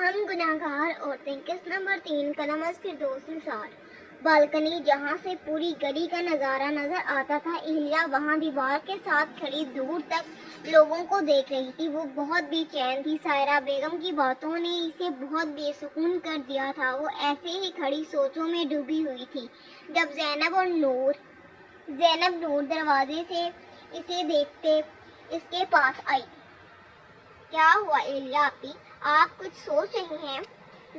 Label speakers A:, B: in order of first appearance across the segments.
A: हम गुनाहगार औरतें किस्त नंबर 3 का नमज फिरदौस निसार। बालकनी जहाँ से पूरी गली का नज़ारा नजर आता था, एलिया वहाँ दीवार के साथ खड़ी दूर तक लोगों को देख रही थी। वो बहुत बेचैन थी। सायरा बेगम की बातों ने इसे बहुत बेसुकून कर दिया था। वो ऐसे ही खड़ी सोचों में डूबी हुई थी जब ज़ैनब नूर दरवाजे से इसे देखते इसके पास आई। क्या हुआ एलिया आपी, आप कुछ सोच रही हैं?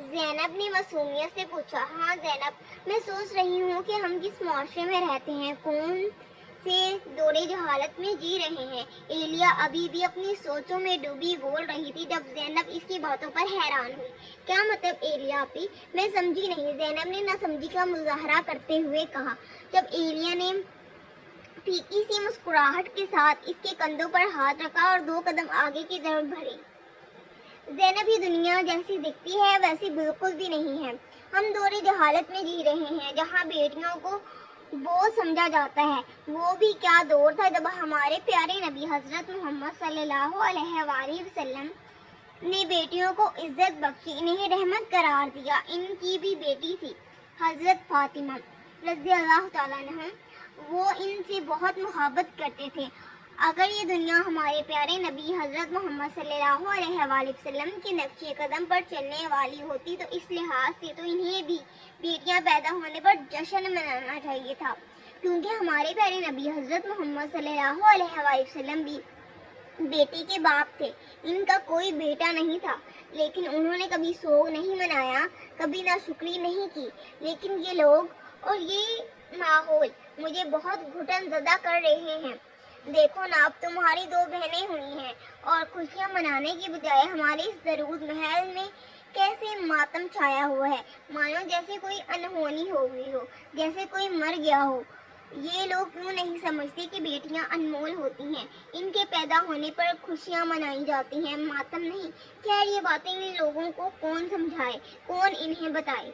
A: ज़ैनब ने मासूमियत से पूछा। हाँ ज़ैनब, मैं सोच रही हूँ कि हम जिस मुआशरे में रहते हैं, कौन से दौरे जहालत में जी रहे हैं। एलिया अभी भी अपनी सोचों में डूबी बोल रही थी जब ज़ैनब इसकी बातों पर हैरान हुई। क्या मतलब एलिया आपी, मैं समझी नहीं, ज़ैनब ने नासमझी का मुजाहरा करते हुए कहा। जब एलिया ने फीकी सी मुस्कुराहट के साथ इसके कंधों पर हाथ रखा और 2 कदम आगे की तरफ बढ़ी। ज़ैनब, ये दुनिया जैसी दिखती है वैसी बिल्कुल भी नहीं है। हम दौरे जहालत में जी रहे हैं जहाँ बेटियों को बोझ समझा जाता है। वो भी क्या दौर था जब हमारे प्यारे नबी हजरत मोहम्मद सल्लल्लाहु अलैहि वसल्लम ने बेटियों को इज्जत बख्शी, इन्हें रहमत करार दिया। इनकी भी बेटी थी हजरत फातिमा रज़ी अल्लाह ताला अन्हा। वो इनसे बहुत मोहब्बत करते थे। अगर ये दुनिया हमारे प्यारे नबी हजरत मोहम्मद सल्लल्लाहु अलैहि वसल्लम के नक्शे कदम पर चलने वाली होती तो इस लिहाज से तो इन्हें भी बेटियां पैदा होने पर जश्न मनाना चाहिए था, क्योंकि हमारे प्यारे नबी हजरत मोहम्मद सल्लल्लाहु अलैहि वसल्लम भी बेटी के बाप थे। इनका कोई बेटा नहीं था, लेकिन उन्होंने कभी सोग नहीं मनाया, कभी नाशुक्री नहीं की। लेकिन ये लोग और ये माहौल मुझे बहुत घुटनज़दा कर रहे हैं। देखो ना, अब तुम्हारी 2 बहनें हुई हैं और खुशियां मनाने की बजाय हमारे इस दरूद महल में कैसे मातम छाया हुआ है, मानो जैसे कोई अनहोनी हो गई हो, जैसे कोई मर गया हो। ये लोग क्यों नहीं समझते कि बेटियां अनमोल होती हैं, इनके पैदा होने पर खुशियां मनाई जाती हैं, मातम नहीं। खैर, ये बातें इन लोगों को कौन समझाए, कौन इन्हें बताए।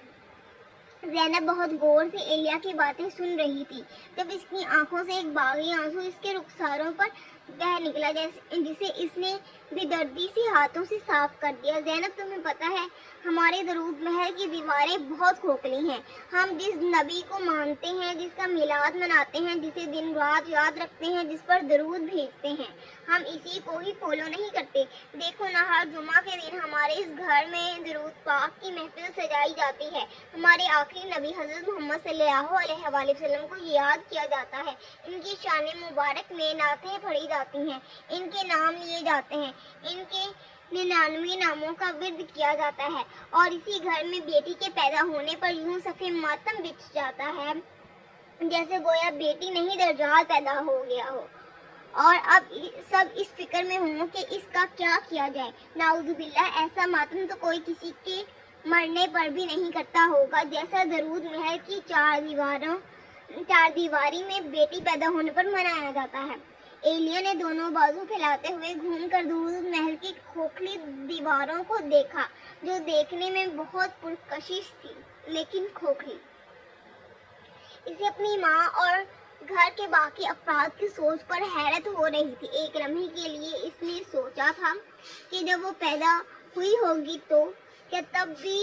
A: ज़ैनब बहुत गौर से एलिया की बातें सुन रही थी जब इसकी आंखों से एक बागी आंसू इसके रुखसारों पर बह निकला, जिसे इसने बेदर्दी से हाथों से साफ कर दिया। ज़ैनब, तुम्हें पता है, हमारे दरूद महल की दीवारें बहुत खोखली हैं। हम जिस नबी को मानते हैं, जिसका मिलाद मनाते हैं, जिसे दिन रात याद रखते हैं, जिस पर दरूद भेजते हैं, हम इसी को ही फॉलो नहीं करते। देखो ना, हर जुमा के दिन हमारे इस घर में दरूद पाक की महफिल सजाई जाती है। हमारे आखिरी नबी हजरत मोहम्मद सल्लल्लाहु अलैहि वसल्लम को याद किया जाता है। इनकी शान मुबारक में नातें पढ़ी जाती हैं, इनके नाम लिए जाते हैं, इनके 99 नामों का विर्द किया जाता है, और इसी घर में बेटी के पैदा होने पर यूं सफ़े मातम बिछ जाता है जैसे गोया बेटी नहीं दर्जाल पैदा हो गया हो। और अब सब इस फिक्र में हूँ कि इसका क्या किया जाए। नाउजुबिल्लाह, ऐसा मातम तो कोई किसी के मरने पर भी नहीं करता होगा जैसा दरूद महल की चार दीवारी में बेटी पैदा होने पर मनाया जाता है। एलिया ने दोनों बाजू फैलाते हुए घूमकर दरूद महल की खोखली दीवारों को देखा, जो देखने में बहुत पुरकशिश थी लेकिन खोखली। इसे अपनी माँ और घर के बाकी अफराद की सोच पर हैरत हो रही थी। एक लम्हे के लिए इसने सोचा था कि जब वो पैदा हुई होगी तो क्या तब भी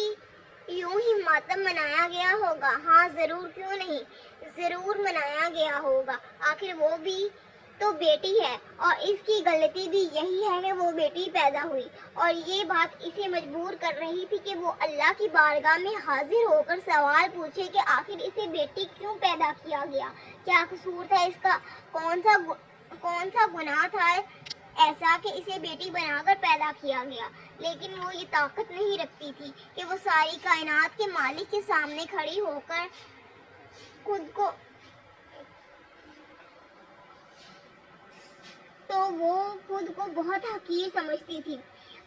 A: यूं ही मातम मनाया गया होगा। हाँ जरूर, क्यों नहीं, जरूर मनाया गया होगा। आखिर वो भी तो बेटी है, और इसकी गलती भी यही है कि वो बेटी पैदा हुई, और ये बात इसे मजबूर कर रही थी कि वो अल्लाह की बारगाह में हाजिर होकर सवाल पूछे कि आखिर इसे बेटी क्यों पैदा किया गया, क्या कसूर था इसका, कौन सा गुनाह था ऐसा कि इसे बेटी बनाकर पैदा किया गया। लेकिन वो ये ताकत नहीं रखती थी कि वो सारी कायनात के मालिक के सामने खड़ी होकर खुद को बहुत हकीर समझती थी।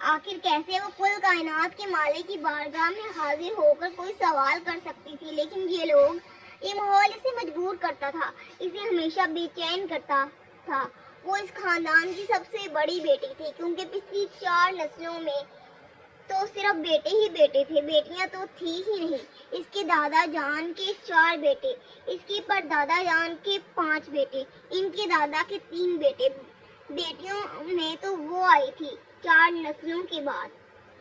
A: आखिर कैसे वो कुल कायनात के मालिक की बारगाह में हाजिर होकर कोई सवाल कर सकती थी। लेकिन ये माहौल इसे मजबूर करता था, इसे हमेशा बेचैन करता था। वो इस खानदान की सबसे बड़ी बेटी थी, क्योंकि पिछली 4 नस्लों में तो सिर्फ बेटे ही बेटे थे, बेटियां तो थी ही नहीं। इसके दादा जान के 4 बेटे, इसके परदादा जान के 5 बेटे, इनके दादा के 3 बेटे। बेटियों में तो वो आई थी 4 नस्लों के बाद।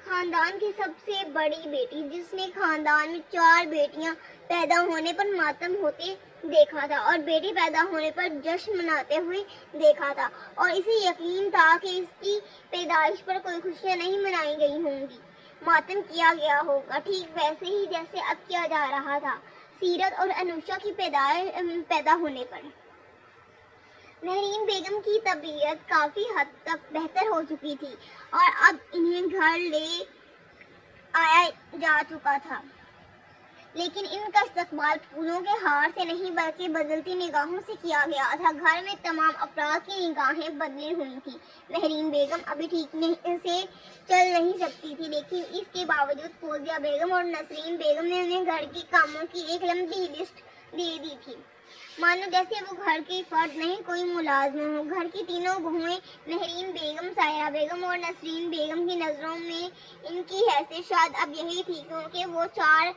A: خاندان کی سب سے بڑی بیٹی جس نے خاندان میں 4 بیٹیاں پیدا ہونے پر ماتم ہوتے دیکھا تھا اور بیٹی پیدا ہونے پر جشن مناتے ہوئے دیکھا تھا، اور اسے یقین تھا کہ اس کی پیدائش پر کوئی خوشیاں نہیں منائی گئی ہوں گی، ماتم کیا گیا ہوگا، ٹھیک ویسے ہی جیسے اب کیا جا رہا تھا سیرت اور انوشا کی پیدا ہونے پر۔ مہرین بیگم کی طبیعت کافی حد تک بہتر ہو چکی تھی اور اب انہیں گھر لے آیا جا چکا تھا، لیکن ان کا استقبال پھولوں کے ہار سے نہیں بلکہ بدلتی نگاہوں سے کیا گیا تھا۔ گھر میں تمام افراد کی نگاہیں بدلی ہوئی تھیں۔ مہرین بیگم ابھی ٹھیک سے چل نہیں سکتی تھی، لیکن اس کے باوجود فوزیہ بیگم اور نسرین بیگم نے انہیں گھر کے کاموں کی ایک لمبی لسٹ دے دی تھی، مانو جیسے وہ گھر کی فرد نہیں کوئی ملازمہ ہو۔ گھر کی تینوں بہویں مہرین بیگم، سائرہ بیگم اور نسرین بیگم کی نظروں میں ان کی حیثیت شاید اب یہی تھی، کیونکہ وہ 4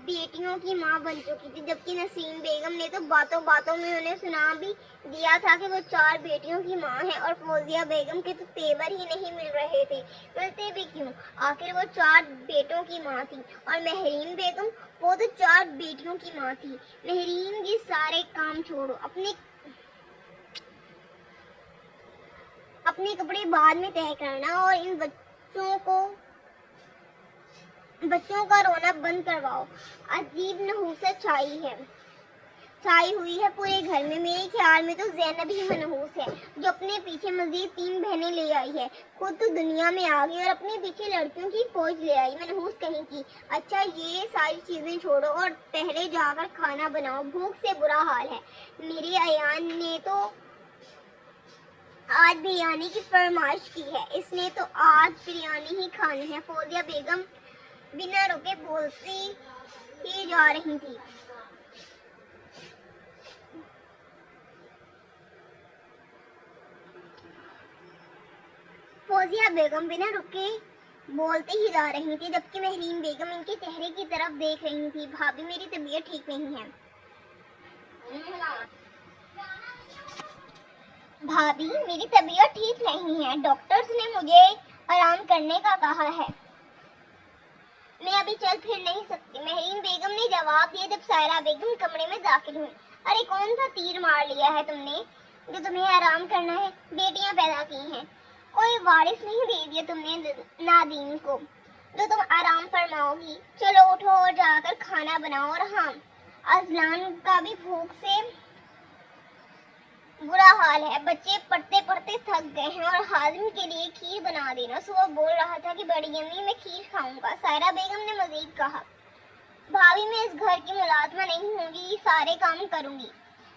A: بیٹیوں کی ماں بن چکی تھی، جبکہ نسرین بیگم نے تو باتوں باتوں میں انہیں سنا بھی دیا تھا کہ وہ 4 بیٹیوں کی ماں ہے، اور فوزیہ بیگم کے تو تیور ہی نہیں مل رہے تھے، ملتے بھی کیوں، آخر وہ 4 بیٹوں کی ماں تھی، اور مہرین بیگم وہ تو 4 بیٹیوں کی ماں تھی۔ مہرین یہ سارے کام چھوڑو، اپنے کپڑے بعد میں طے کرنا اور ان بچوں کا رونا بند کرواؤ۔ عجیب نحوست چھائی ہوئی ہے پورے گھر میں۔ میرے خیال میں تو زینب ہی منحوس ہے، جو اپنے پیچھے مزید 3 بہنیں لے آئی ہے، خود تو دنیا میں آ گئی اور اپنے پیچھے لڑکیوں کی فوج لے آئی، منحوس کہیں کی۔ اچھا یہ ساری چیزیں چھوڑو اور پہلے جا کر کھانا بناؤ، بھوک سے برا حال ہے۔ میری ایان نے تو آج بریانی کی فرمائش کی ہے، اس نے تو آج بریانی ہی کھانی ہے۔ فوزیہ بیگم بنا رکے بولتی ہی جا رہی تھی۔ جبکہ مہرین بیگم ان کے چہرے کی طرف دیکھ رہی تھی۔ بھابی میری طبیعت ٹھیک نہیں ہے۔ بھابی میری طبیعت ٹھیک نہیں ہے، ڈاکٹرز نے مجھے آرام کرنے کا کہا ہے، میں ابھی چل پھر نہیں سکتی، مہرین بیگم نے جواب دیا جب سائرہ بیگم کمرے میں داخل ہوئی۔ ارے کون سا تیر مار لیا ہے تم نے جو تمہیں آرام کرنا ہے؟ بیٹیاں پیدا کی ہیں، کوئی وارث نہیں دے دیا تم نے نادین کو جو تم آرام فرماؤ گی؟ چلو اٹھو اور جا کر کھانا بناؤ، اور ہاں ازلان کا بھی بھوک سے برا حال ہے، بچے پڑھتے پڑھتے تھک گئے ہیں، اور ہاضم کے لیے کھیر بنا دینا، صبح بول رہا تھا کہ بڑی امی میں کھیر کھاؤں گا۔ سائرہ بیگم نے مزید کہا، بھابی میں اس گھر کی ملازمہ نہیں ہوں گی، یہ سارے کام کروں گی،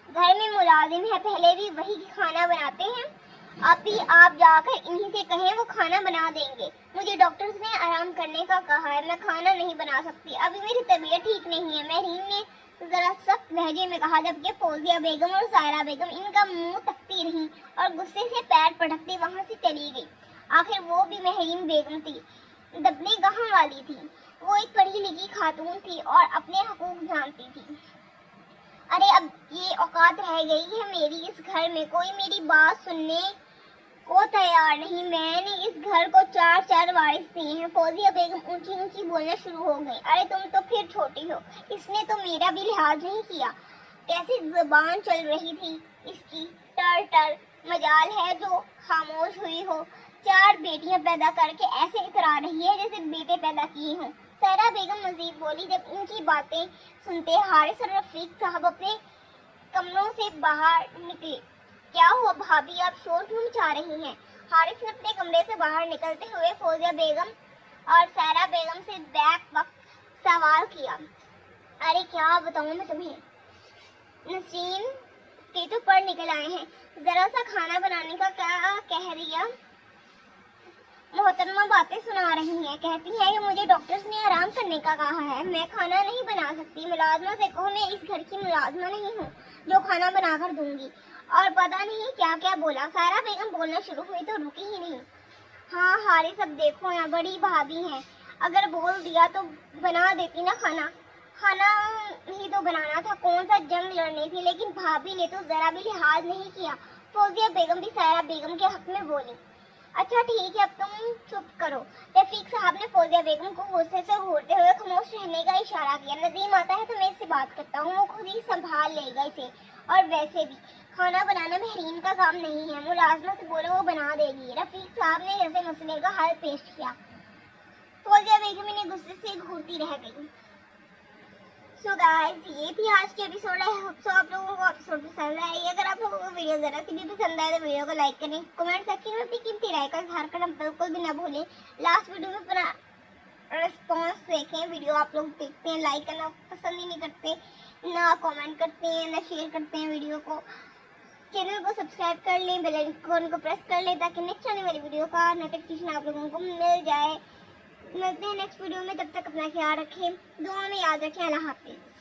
A: گھر میں ملازم ہے، پہلے بھی وہی کھانا بناتے ہیں، ابھی آپ جا کر انہی سے کہیں وہ کھانا بنا دیں گے، مجھے ڈاکٹرز نے آرام کرنے کا کہا ہے، میں کھانا نہیں بنا سکتی، ابھی میری طبیعت ٹھیک نہیں ہے، مہرین نے ذرا سخت لہجے میں کہا، جبکہ فوزیہ بیگم اور سائرہ بیگم ان کا منہ تکتی رہیں اور غصے سے پیر پٹکتے وہاں سے چلی گئی۔ آخر وہ بھی مہرین بیگم تھی، دبنے گاہوں والی تھی، وہ ایک پڑھی لکھی خاتون تھی اور اپنے حقوق جانتی تھی۔ ارے اب یہ اوقات رہ گئی ہے میری اس گھر میں، کوئی میری بات سننے کو تیار نہیں، میں نے اس گھر کو 4 وارث دیے ہیں۔ فوزیہ بیگم اونچی اونچی بولنا شروع ہو گئی، ارے تم تو پھر چھوٹی ہو، اس نے تو میرا بھی لحاظ نہیں کیا، کیسی زبان چل رہی تھی اس کی، ٹر مجال ہے جو خاموش ہوئی ہو، 4 بیٹیاں پیدا کر کے ایسے اترا رہی ہے جیسے بیٹے پیدا کیے ہوں۔ سائرہ بیگم مزید بولی، جب ان کی باتیں سنتے حارث اور رفیق صاحب اپنے کمروں سے باہر نکلے۔ کیا ہوا بھابی، آپ شور کیوں مچا رہی ہیں؟ حارث نے اپنے کمرے سے باہر نکلتے ہوئے فوزیہ بیگم اور سائرہ بیگم سے بیک وقت سوال کیا۔ ارے کیا بتاؤں میں تمہیں، نسرین کے تو پر نکل آئے ہیں، ذرا سا کھانا بنانے کا کیا کہہ دیا، محترمہ باتیں سنا رہی ہیں، کہتی ہیں کہ مجھے ڈاکٹرز نے آرام کرنے کا کہا ہے، میں کھانا نہیں بنا سکتی، ملازمہ سے کہو میں اس گھر کی ملازمہ نہیں ہوں جو کھانا بنا کر دوں گی، اور پتہ نہیں کیا کیا بولا۔ سائرہ بیگم بولنا شروع ہوئی تو رکی ہی نہیں۔ ہاں حارث اب دیکھو یہاں بڑی بھابی ہیں، اگر بول دیا تو بنا دیتی نا کھانا ہی تو بنانا تھا، کون سا جنگ لڑنی تھی، لیکن بھابی نے تو ذرا بھی لحاظ نہیں کیا۔ فوزیہ بیگم بھی سائرہ بیگم کے حق میں بولی، अच्छा ठीक है, अब तुम चुप करो। रफीक साहब ने फौजिया बेगम को गुस्से से घूरते हुए खामोश रहने का इशारा किया। नदीम आता है तो मैं इससे बात करता हूँ, वो खुद ही संभाल लेगा इसे। और वैसे भी खाना बनाना महरीन का काम नहीं है, मुलाजमा से बोलो वो बना देगी। रफीक साहब ने जैसे मसले का हल पेश किया। फौजिया बेगम इन्हें गुस्से से घूरती रह गई। सो गाइस, ये थी आज की एपिसोड है। होप सो आप लोगों को एपिसोड पसंद आई। अगर आप लोगों को वीडियो जरा सी भी पसंद आए तो वीडियो को लाइक करें, कमेंट सेक्शन में अपनी कीमती राय का इजहार करना बिल्कुल भी ना भूलें। लास्ट वीडियो में अपना रिस्पॉन्स देखें। वीडियो आप लोग देखते हैं, लाइक करना पसंद ही नहीं करते, ना कमेंट करते हैं, ना शेयर करते हैं वीडियो को। चैनल को सब्सक्राइब कर लें, बेल आइकन को प्रेस कर लें ताकि नेक्स्ट आने वाली वीडियो का नोटिफिकेशन आप लोगों को मिल जाए। मिलते हैं नेक्स्ट वीडियो में, तब तक अपना ख्याल रखें, दुआ में याद रखें। अल्लाह हाफिज़।